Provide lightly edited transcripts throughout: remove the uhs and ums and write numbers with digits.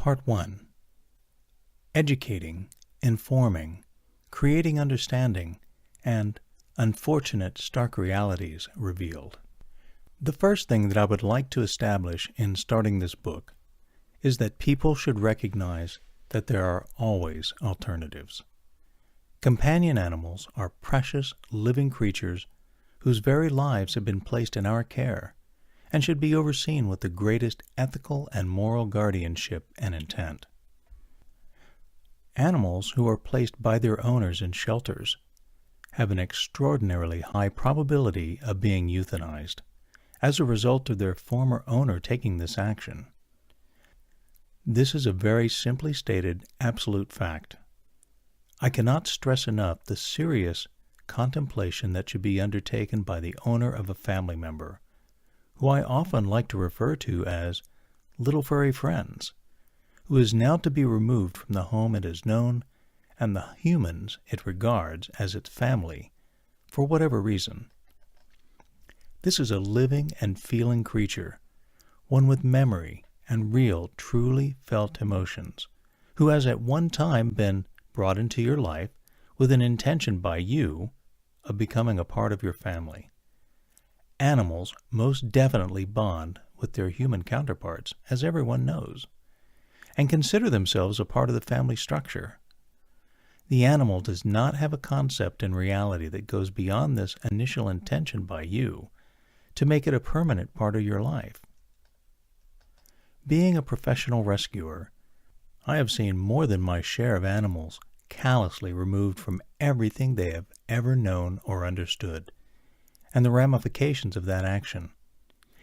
Part 1. Educating, informing, creating understanding, and unfortunate stark realities revealed. The first thing that I would like to establish in starting this book is that people should recognize that there are always alternatives. Companion animals are precious living creatures whose very lives have been placed in our care and should be overseen with the greatest ethical and moral guardianship and intent. Animals who are placed by their owners in shelters have an extraordinarily high probability of being euthanized as a result of their former owner taking this action. This is a very simply stated absolute fact. I cannot stress enough the serious contemplation that should be undertaken by the owner of a family member, who I often like to refer to as little furry friends, who is now to be removed from the home it has known and the humans it regards as its family, for whatever reason. This is a living and feeling creature, one with memory and real, truly felt emotions, who has at one time been brought into your life with an intention by you of becoming a part of your family. Animals most definitely bond with their human counterparts, as everyone knows, and consider themselves a part of the family structure. The animal does not have a concept in reality that goes beyond this initial intention by you to make it a permanent part of your life. Being a professional rescuer, I have seen more than my share of animals callously removed from everything they have ever known or understood, and the ramifications of that action.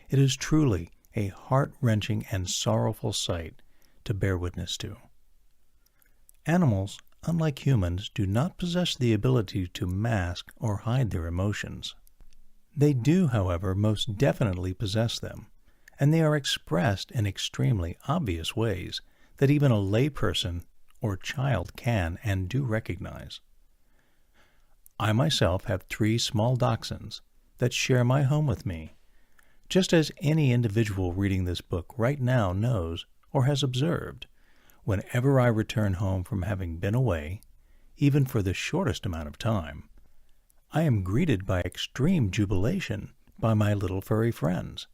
It is truly a heart-wrenching and sorrowful sight to bear witness to. Animals, unlike humans, do not possess the ability to mask or hide their emotions. They do, however, most definitely possess them, and they are expressed in extremely obvious ways that even a layperson or child can and do recognize. I myself have 3 small dachshunds that share my home with me, just as any individual reading this book right now knows or has observed. Whenever I return home from having been away, even for the shortest amount of time, I am greeted by extreme jubilation by my little furry friends.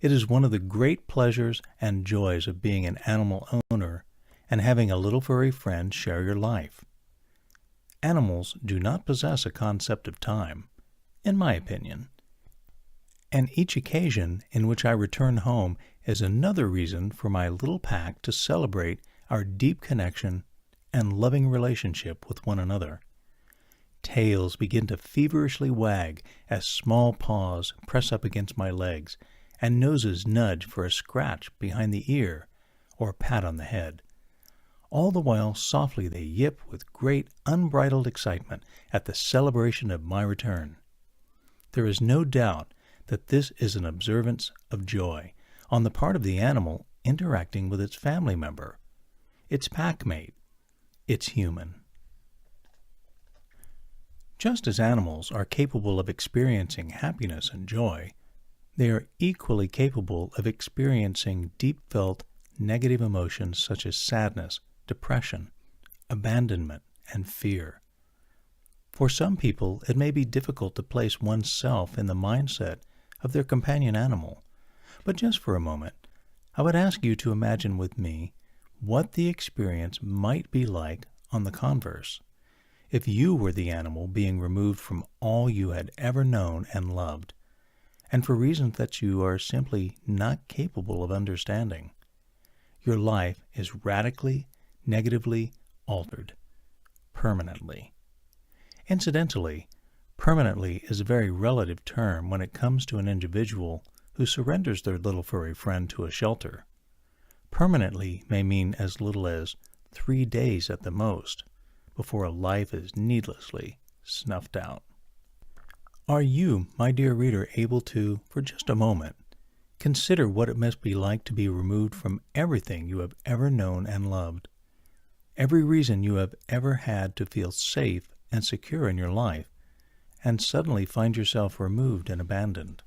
It is one of the great pleasures and joys of being an animal owner and having a little furry friend share your life. Animals do not possess a concept of time, in my opinion, and each occasion in which I return home is another reason for my little pack to celebrate our deep connection and loving relationship with one another. Tails begin to feverishly wag as small paws press up against my legs, and noses nudge for a scratch behind the ear or a pat on the head. All the while softly they yip with great unbridled excitement at the celebration of my return. There is no doubt that this is an observance of joy on the part of the animal interacting with its family member, its packmate, its human. Just as animals are capable of experiencing happiness and joy, they are equally capable of experiencing deep-felt negative emotions such as sadness, depression, abandonment, and fear. For some people, it may be difficult to place oneself in the mindset of their companion animal, but just for a moment, I would ask you to imagine with me what the experience might be like on the converse, if you were the animal being removed from all you had ever known and loved, and for reasons that you are simply not capable of understanding. Your life is radically, negatively altered, permanently. Incidentally, permanently is a very relative term when it comes to an individual who surrenders their little furry friend to a shelter. Permanently may mean as little as 3 days at the most, before a life is needlessly snuffed out. Are you, my dear reader, able to, for just a moment, consider what it must be like to be removed from everything you have ever known and loved, every reason you have ever had to feel safe and secure in your life, and suddenly find yourself removed and abandoned?